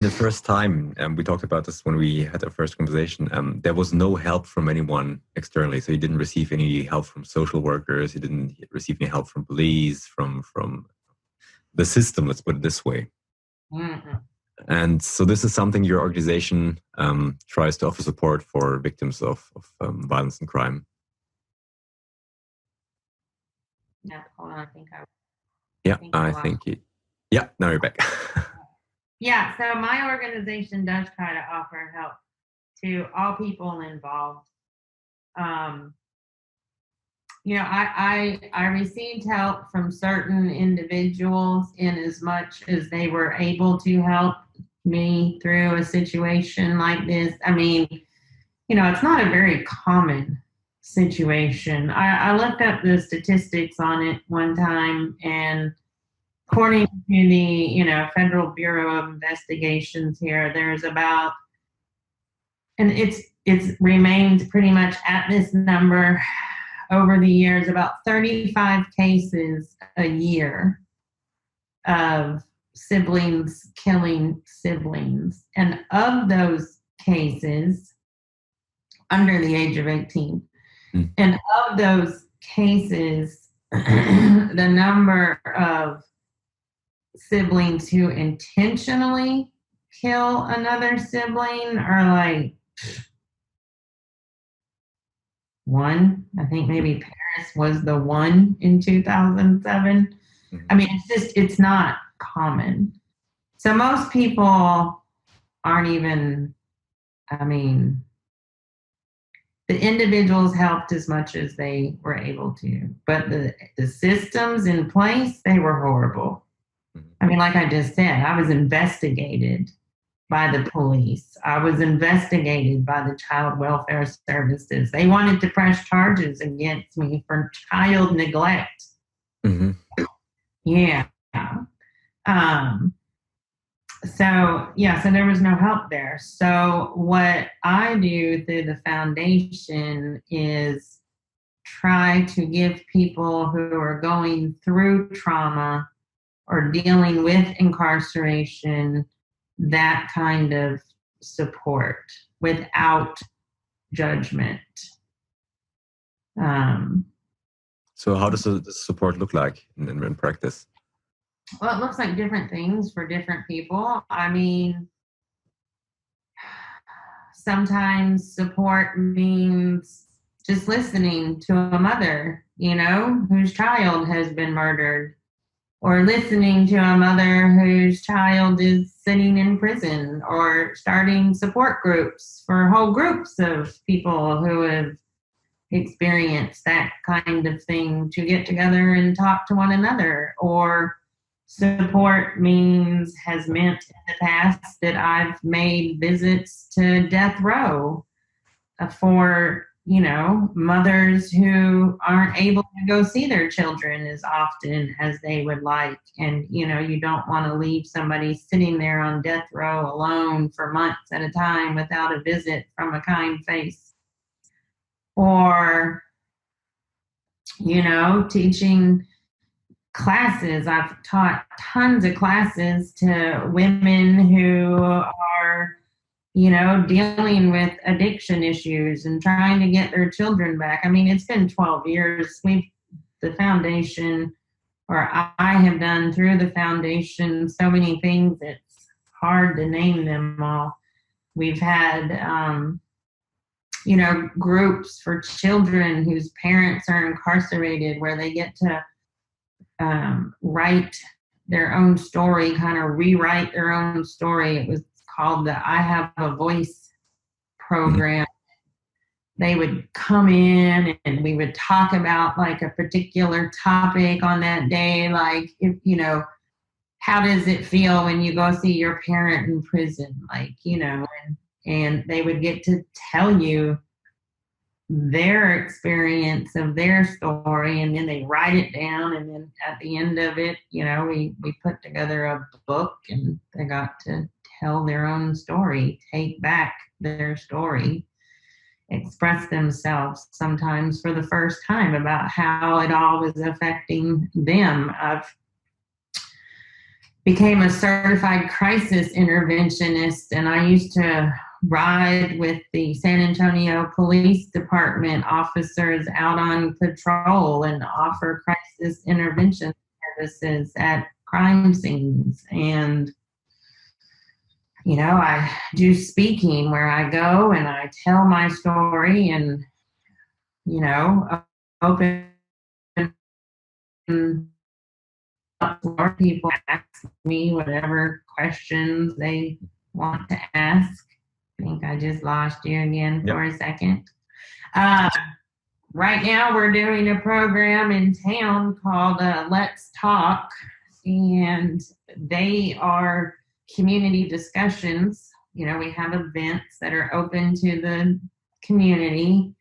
The first time, we talked about this when we had our first conversation, there was no help from anyone externally. So you didn't receive any help from social workers. You didn't receive any help from police, from the system, let's put it this way. Mm-mm. And so this is something your organization tries to offer support for victims of violence and crime. Yeah, hold on, I think Yeah, I lost. think it. Yeah, now you're back. Yeah, so my organization does try to offer help to all people involved. Um, I received help from certain individuals in as much as they were able to help me through a situation like this. I mean, it's not a very common situation. I looked up the statistics on it one time, and according to the Federal Bureau of Investigations here, there's about, and it's remained pretty much at this number over the years, about 35 cases a year of siblings killing siblings. And of those cases, under the age of 18, and of those cases, the number of siblings who intentionally kill another sibling are like one. I think maybe Paris was the one in 2007. I mean, it's not common. So most people aren't even, I mean, the individuals helped as much as they were able to, but the systems in place, they were horrible. I mean, like I just said, I was investigated by the police. I was investigated by the child welfare services. They wanted to press charges against me for child neglect. Mm-hmm. Yeah. So there was no help there. So what I do through the foundation is try to give people who are going through trauma or dealing with incarceration that kind of support without judgment. So how does the support look like in practice? Well, it looks like different things for different people. I mean, sometimes support means just listening to a mother, whose child has been murdered, or listening to a mother whose child is sitting in prison, or starting support groups for whole groups of people who have experienced that kind of thing to get together and talk to one another. Or support has meant in the past that I've made visits to death row for mothers who aren't able to go see their children as often as they would like. And, you don't want to leave somebody sitting there on death row alone for months at a time without a visit from a kind face. Or, teaching classes. I've taught tons of classes to women who are dealing with addiction issues and trying to get their children back. I mean, it's been 12 years. The foundation, or I have done through the foundation, so many things, it's hard to name them all. We've had, groups for children whose parents are incarcerated where they get to write their own story, kind of rewrite their own story. It was called the I Have a Voice program. They would come in and we would talk about like a particular topic on that day, like, how does it feel when you go see your parent in prison? Like, and they would get to tell you their experience of their story, and then they write it down, and then at the end of it, we put together a book, and they got to tell their own story, take back their story, express themselves sometimes for the first time about how it all was affecting them. became a certified crisis interventionist, and I used to ride with the San Antonio Police Department officers out on patrol and offer crisis intervention services at crime scenes. And, I do speaking where I go and I tell my story and, open for people ask me whatever questions they want to ask. I think I just lost you again for a second. Right now we're doing a program in town called Let's Talk, and they are community discussions. We have events that are open to the community,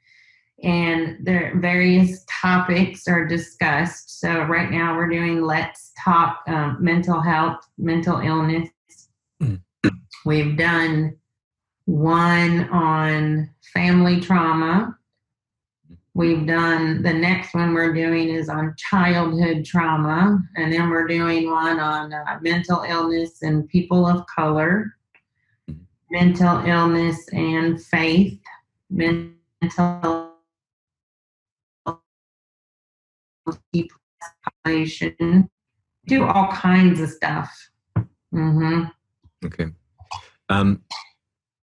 and their various topics are discussed. So right now we're doing Let's Talk mental health, mental illness. We've done one on family trauma. We've done, the next one we're doing is on childhood trauma. And then we're doing one on mental illness and people of color, mental illness and faith, mental population, do all kinds of stuff. Okay.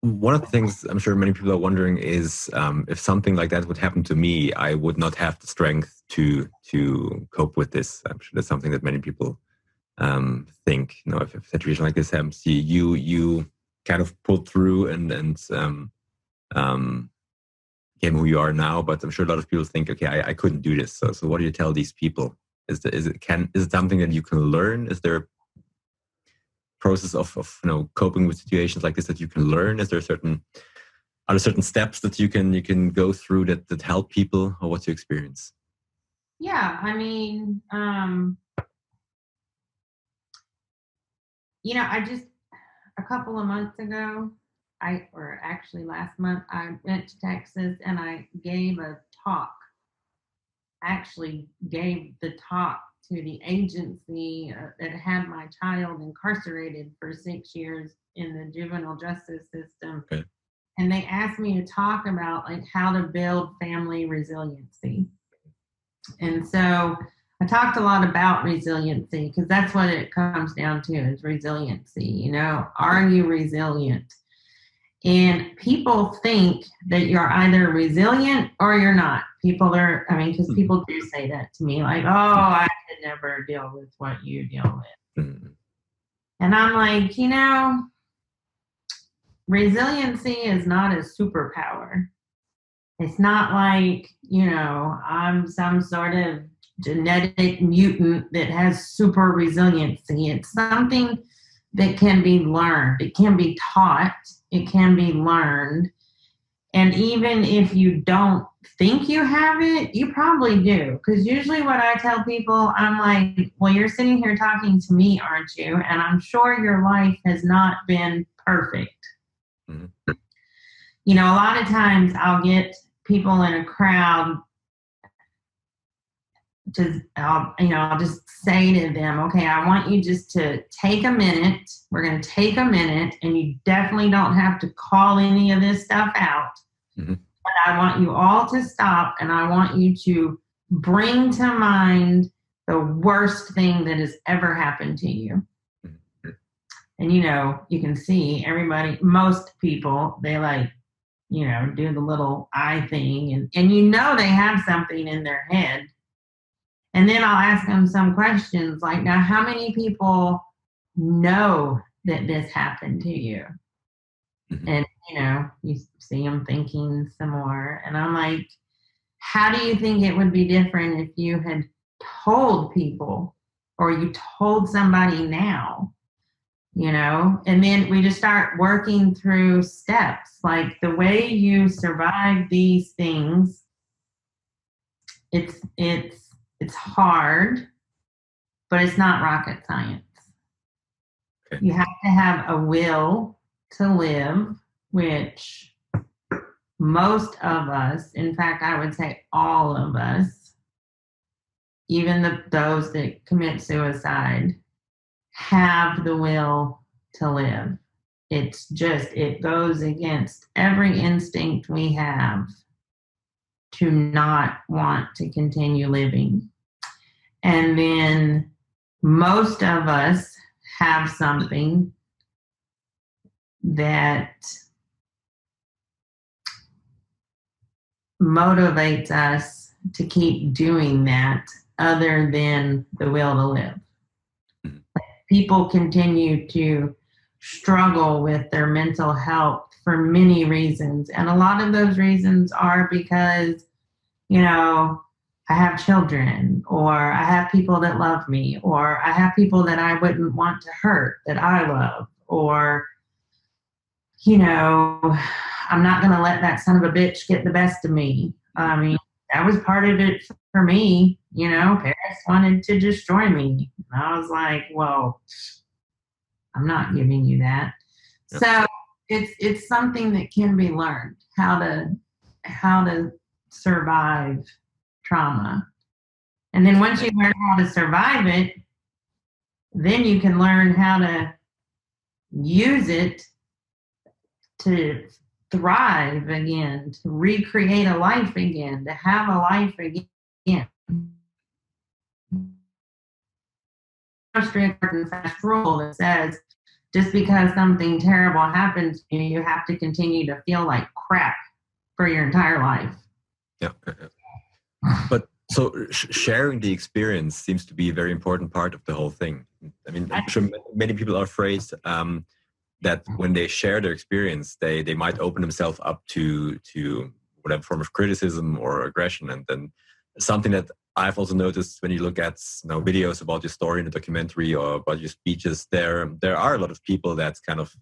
One of the things I'm sure many people are wondering is if something like that would happen to me, I would not have the strength to cope with this. I'm sure that's something that many people think. If a situation like this happens to you, you kind of pulled through and became who you are now. But I'm sure a lot of people think, okay, I couldn't do this. So what do you tell these people? Is it something that you can learn? Is there process of coping with situations like this that you can learn? Is there certain steps that you can go through that help people, or what's your experience? Yeah, I mean, I just a couple of months ago, or actually last month, I went to Texas and I gave a talk. Actually gave the talk to the agency that had my child incarcerated for 6 years in the juvenile justice system. Okay. And they asked me to talk about how to build family resiliency. And so I talked a lot about resiliency because that's what it comes down to, is resiliency. Are you resilient? And people think that you're either resilient or you're not. Because people do say that to me, like, oh, I could never deal with what you deal with. And I'm like, resiliency is not a superpower. It's not like, I'm some sort of genetic mutant that has super resiliency. It's something that can be learned. It can be taught. It can be learned. And even if you don't think you have it, you probably do. Because usually what I tell people, I'm like, well, you're sitting here talking to me, aren't you? And I'm sure your life has not been perfect. Mm-hmm. A lot of times I'll get people in a crowd I'll just say to them, okay, I want you just to take a minute. We're going to take a minute, and you definitely don't have to call any of this stuff out. Mm-hmm. But I want you all to stop, and I want you to bring to mind the worst thing that has ever happened to you. Mm-hmm. And, you can see most people, they do the little eye thing, and they have something in their head. And then I'll ask them some questions like, now, how many people know that this happened to you? Mm-hmm. And, you see them thinking some more. And I'm like, how do you think it would be different if you had told people, or you told somebody now? And then we just start working through steps. Like, the way you survive these things, it's hard, but it's not rocket science. Okay. You have to have a will to live, which most of us, in fact, I would say all of us, even those that commit suicide, have the will to live. It's just, it goes against every instinct we have to not want to continue living. And then most of us have something that motivates us to keep doing that other than the will to live. People continue to struggle with their mental health for many reasons. And a lot of those reasons are because, you know, I have children, or I have people that love me, or I have people that I wouldn't want to hurt that I love, or, you know, I'm not going to let that son of a bitch get the best of me. I mean, that was part of it for me. You know, parents wanted to destroy me. And I was like, well, I'm not giving you that. Yep. So it's something that can be learned, how to survive trauma. And then once you learn how to survive it, then you can learn how to use it to thrive again, to recreate a life again, to have a life again. A strict and fast rule that says just because something terrible happens to you, you have to continue to feel like crap for your entire life. Yeah. But so sharing the experience seems to be a very important part of the whole thing. I mean, I'm sure many people are afraid that when they share their experience, they might open themselves up to whatever form of criticism or aggression. And then something that I've also noticed when you look at videos about your story in the documentary or about your speeches, there are a lot of people that kind of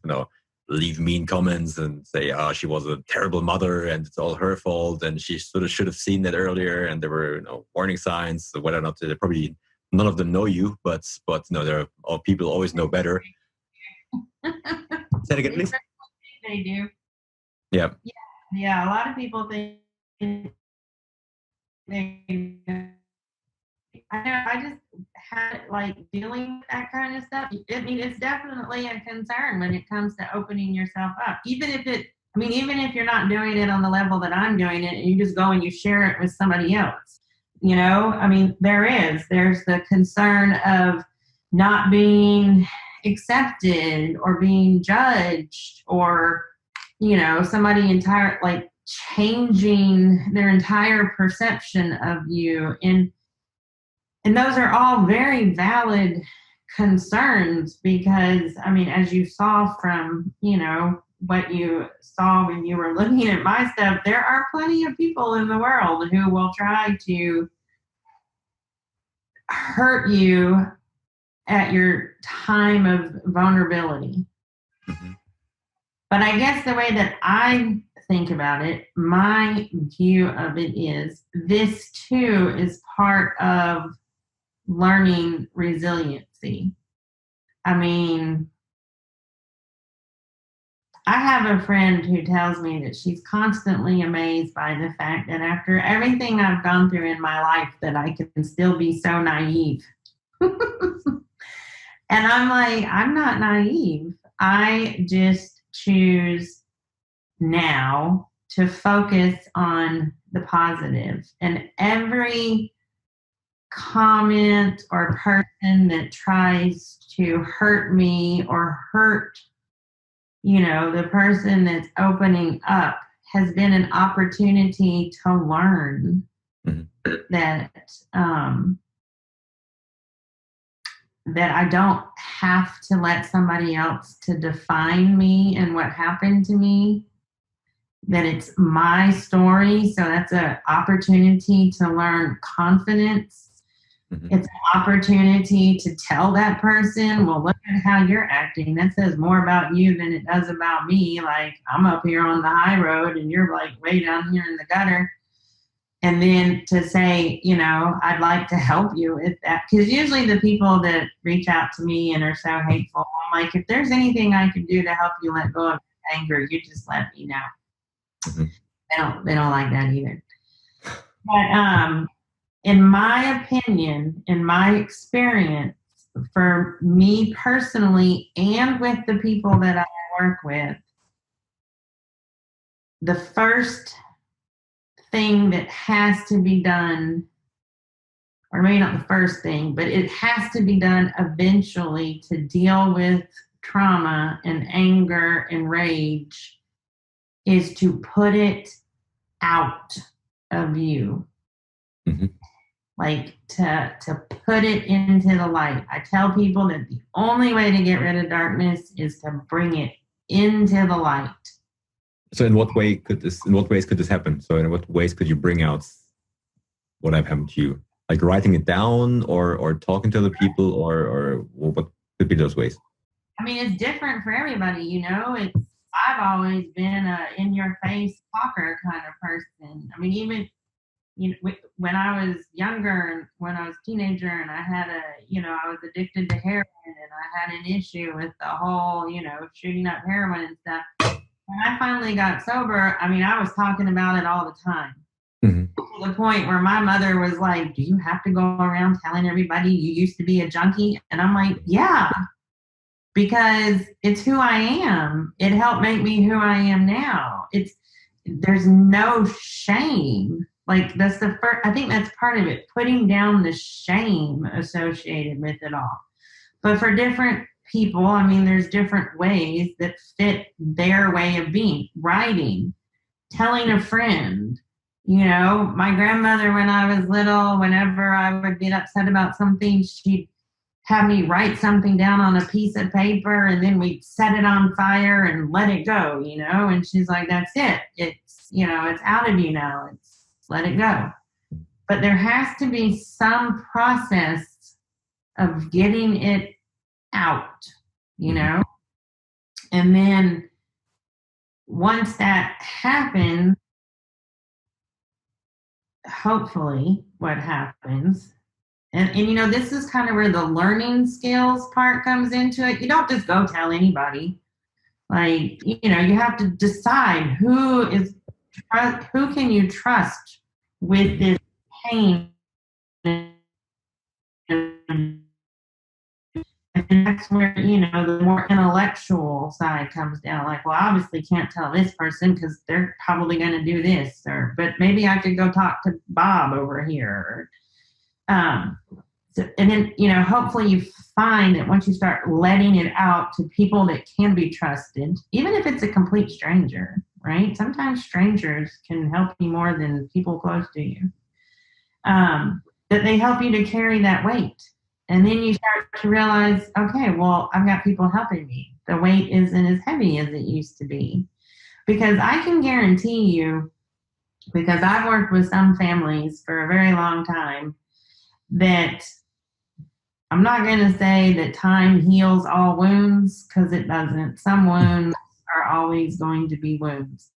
leave mean comments and say, oh, she was a terrible mother and it's all her fault and she sort of should have seen that earlier and there were warning signs. Whether or not they probably none of them know you, but there are people always know better. Say it again, please. They do. Yeah. Yeah. A lot of people think I just had dealing with that kind of stuff. I mean, it's definitely a concern when it comes to opening yourself up. Even if you're not doing it on the level that I'm doing it, and you just go and you share it with somebody else. I mean, there's the concern of not being accepted or being judged, or somebody changing their entire perception of you. And those are all very valid concerns because, I mean, as you saw from, what you saw when you were looking at my stuff, there are plenty of people in the world who will try to hurt you at your time of vulnerability. Mm-hmm. But I guess the way that I think about it, my view of it is this too is part of learning resiliency. I mean, I have a friend who tells me that she's constantly amazed by the fact that after everything I've gone through in my life that I can still be so naive. And I'm like, I'm not naive. I just choose now to focus on the positive. And every comment or person that tries to hurt me or hurt, the person that's opening up has been an opportunity to learn that that I don't have to let somebody else to define me and what happened to me, that it's my story. So that's an opportunity to learn confidence. Mm-hmm. It's an opportunity to tell that person, well, look at how you're acting. That says more about you than it does about me. Like, I'm up here on the high road and you're way down here in the gutter. And then to say, I'd like to help you with that. Because usually the people that reach out to me and are so hateful, I'm like, if there's anything I can do to help you let go of anger, you just let me know. Mm-hmm. They don't like that either. But in my opinion, in my experience, for me personally and with the people that I work with, the first thing that has to be done, or maybe not the first thing, but it has to be done eventually to deal with trauma and anger and rage, is to put it out of you. Mm-hmm. Like to put it into the light. I tell people that the only way to get rid of darkness is to bring it into the light. So in what ways could this happen? So in what ways could you bring out what have happened to you? Like writing it down or talking to other people or what could be those ways? I mean, it's different for everybody, you know. I've always been a in your face talker kind of person. I mean, even when I was younger, when I was a teenager, and I had I was addicted to heroin, and I had an issue with the whole, shooting up heroin and stuff. When I finally got sober, I mean, I was talking about it all the time. Mm-hmm. To the point where my mother was like, "Do you have to go around telling everybody you used to be a junkie?" And I'm like, "Yeah, because it's who I am. It helped make me who I am now. There's no shame." Like that's the first, I think that's part of it, putting down the shame associated with it all. But for different people, I mean, there's different ways that fit their way of being. Writing, telling a friend, my grandmother, when I was little, whenever I would get upset about something, she'd have me write something down on a piece of paper, and then we'd set it on fire and let it go, and she's like, "That's it. It's out of you now. Let it go." But there has to be some process of getting it out, and then once that happens, hopefully what happens, and this is kind of where the learning skills part comes into it. You don't just go tell anybody. Like, you have to decide who can you trust with this pain. And that's where, the more intellectual side comes down. Like, well, I obviously can't tell this person because they're probably going to do this, but maybe I could go talk to Bob over here. And then, hopefully you find that once you start letting it out to people that can be trusted, even if it's a complete stranger, right? Sometimes strangers can help you more than people close to you. That they help you to carry that weight. And then you start to realize, okay, well, I've got people helping me. The weight isn't as heavy as it used to be. Because I can guarantee you, because I've worked with some families for a very long time, that I'm not going to say that time heals all wounds, because it doesn't. Some wounds are always going to be wounds.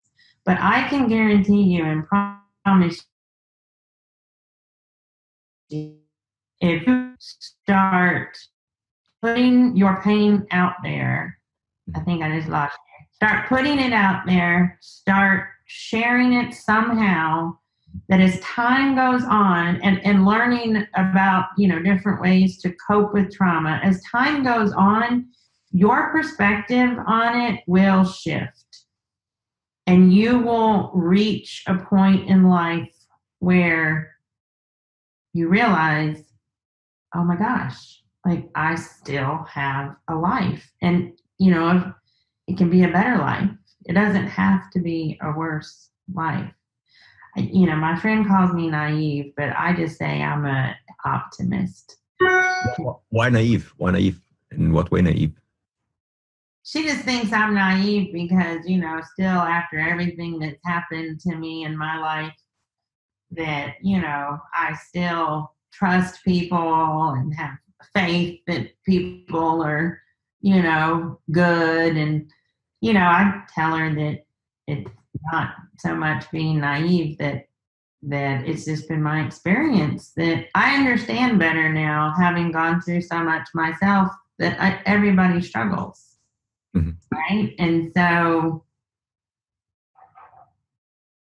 But I can guarantee you and promise you, if you start putting your pain out there, I think I just lost you. Start putting it out there, start sharing it somehow, that as time goes on and learning about, different ways to cope with trauma, as time goes on, your perspective on it will shift. And you will reach a point in life where you realize, oh my gosh, like I still have a life. And, it can be a better life. It doesn't have to be a worse life. My friend calls me naive, but I just say I'm an optimist. Why naive? Why naive? In what way naive? She just thinks I'm naive because, still after everything that's happened to me in my life, that, I still trust people and have faith that people are, good. And, I tell her that it's not so much being naive, that it's just been my experience, that I understand better now, having gone through so much myself, that everybody struggles. Mm-hmm. Right? And so,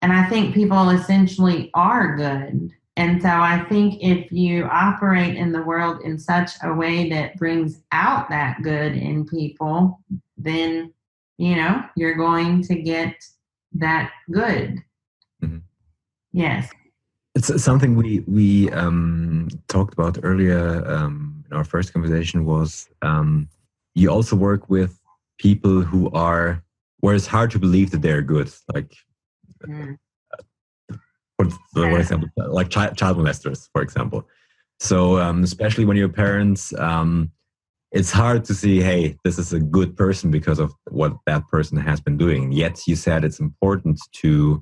and I think people essentially are good. And so I think if you operate in the world in such a way that brings out that good in people, then, you're going to get that good. Mm-hmm. Yes. It's something we talked about earlier in our first conversation was you also work with people who are where it's hard to believe that they're good, like for one example, like child molesters, for example. So especially when you're parents, it's hard to see, hey, this is a good person because of what that person has been doing. Yet you said it's important to,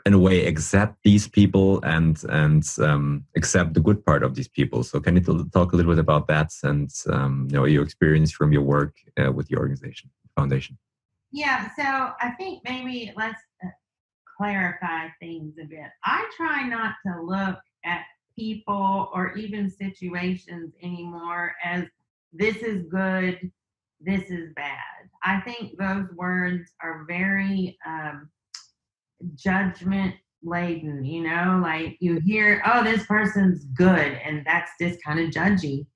in a way, accept these people and accept the good part of these people. So can you talk a little bit about that and your experience from your work with the organization foundation? Yeah. So I think maybe let's clarify things a bit. I try not to look at people or even situations anymore as this is good, this is bad. I think those words are very judgment laden, like you hear, oh, this person's good, and that's just kind of judgy.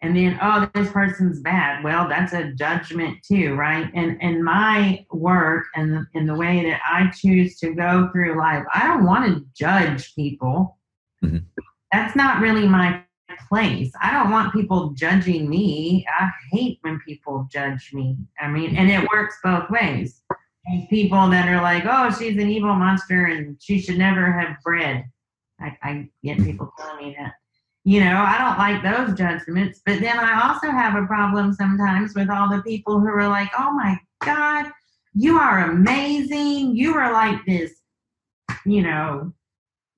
And then, oh, this person's bad. Well, that's a judgment too, right? And my work and in the way that I choose to go through life, I don't want to judge people. Mm-hmm. That's not really my place. I don't want people judging me. I hate when people judge me. I mean, and it works both ways. There's people that are like, oh, she's an evil monster and she should never have bread. I get people telling me that. I don't like those judgments. But then I also have a problem sometimes with all the people who are like, oh my God, you are amazing. You are like this,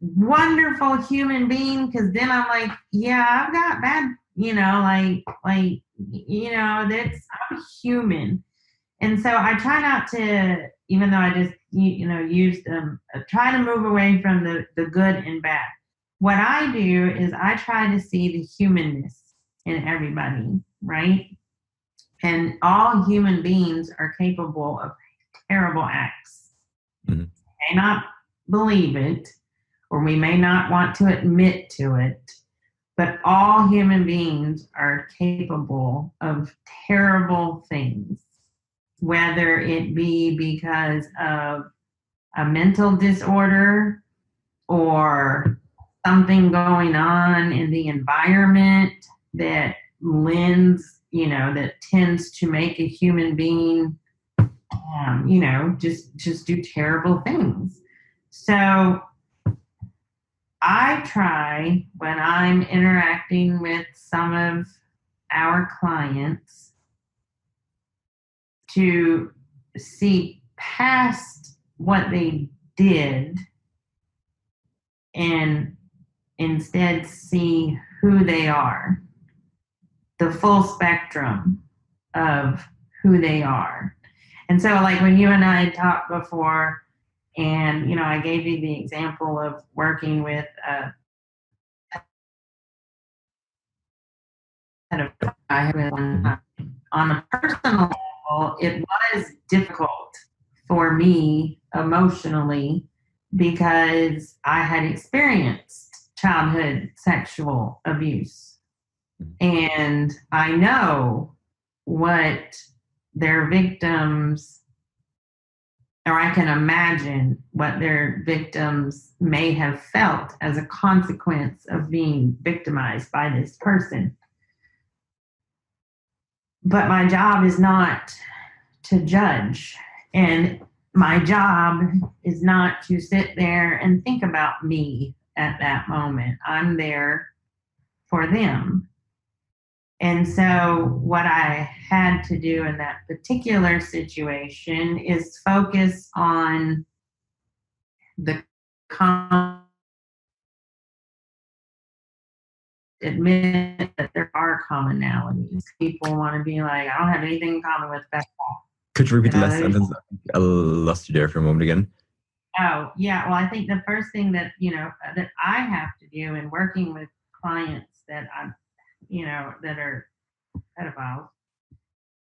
wonderful human being. Because then I'm like, yeah, I've got bad, that's, I'm human. And so I try not to, even though I just, used try to move away from the good and bad. What I do is I try to see the humanness in everybody, right? And all human beings are capable of terrible acts. Mm-hmm. We may not believe it, or we may not want to admit to it, but all human beings are capable of terrible things, whether it be because of a mental disorder or something going on in the environment that lends, that tends to make a human being, just do terrible things. So I try, when I'm interacting with some of our clients, to see past what they did and instead see who they are, the full spectrum of who they are. And so, like when you and I talked before, and I gave you the example of working with on a personal level, it was difficult for me emotionally because I had experienced childhood sexual abuse. And I know what their victims, or I can imagine what their victims may have felt as a consequence of being victimized by this person. But my job is not to judge. And my job is not to sit there and think about me at that moment. I'm there for them. And so what I had to do in that particular situation is focus on the admit that there are commonalities. People want to be like, I don't have anything in common with basketball. Could you repeat the last sentence? I lost you there for a moment again. Oh, yeah. Well, I think the first thing that, that I have to do in working with clients that I'm, that are pedophiles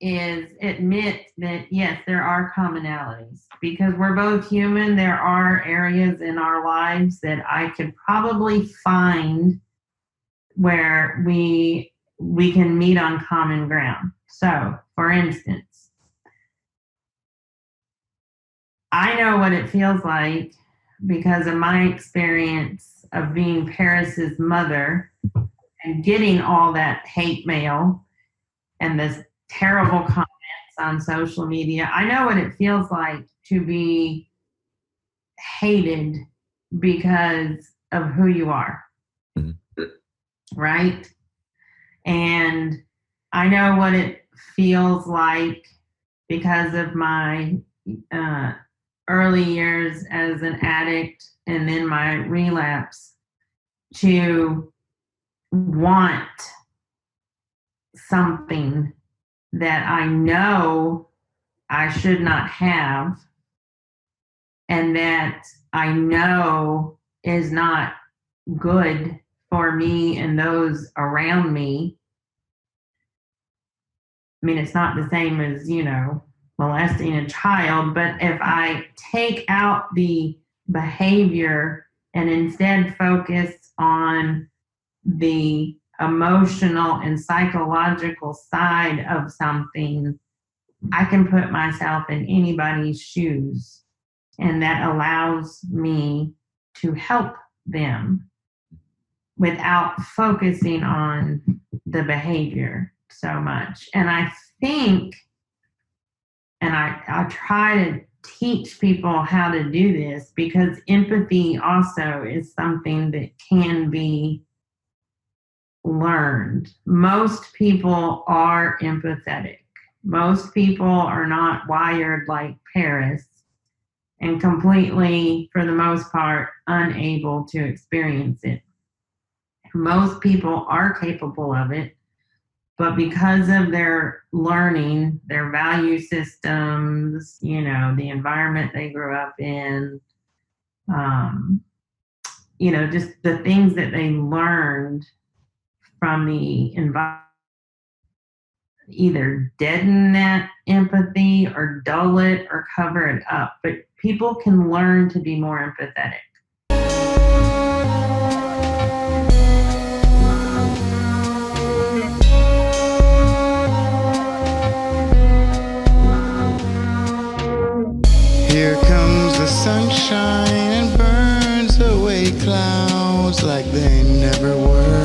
is admit that, yes, there are commonalities because we're both human. There are areas in our lives that I could probably find where we can meet on common ground. So, for instance, I know what it feels like because of my experience of being Paris's mother and getting all that hate mail and this terrible comments on social media. I know what it feels like to be hated because of who you are. Mm-hmm. Right? And I know what it feels like because of my early years as an addict and then my relapse to want something that I know I should not have and that I know is not good for me and those around me. I mean, it's not the same as, molesting a child, but if I take out the behavior and instead focus on the emotional and psychological side of something, I can put myself in anybody's shoes, and that allows me to help them without focusing on the behavior so much. And I think, and I try to teach people how to do this because empathy also is something that can be learned. Most people are empathetic. Most people are not wired like Paris and completely, for the most part, unable to experience it. Most people are capable of it, but because of their learning, their value systems, the environment they grew up in, just the things that they learned from the environment, either deaden that empathy or dull it or cover it up. But people can learn to be more empathetic. Here comes the sunshine and burns away clouds like they never were.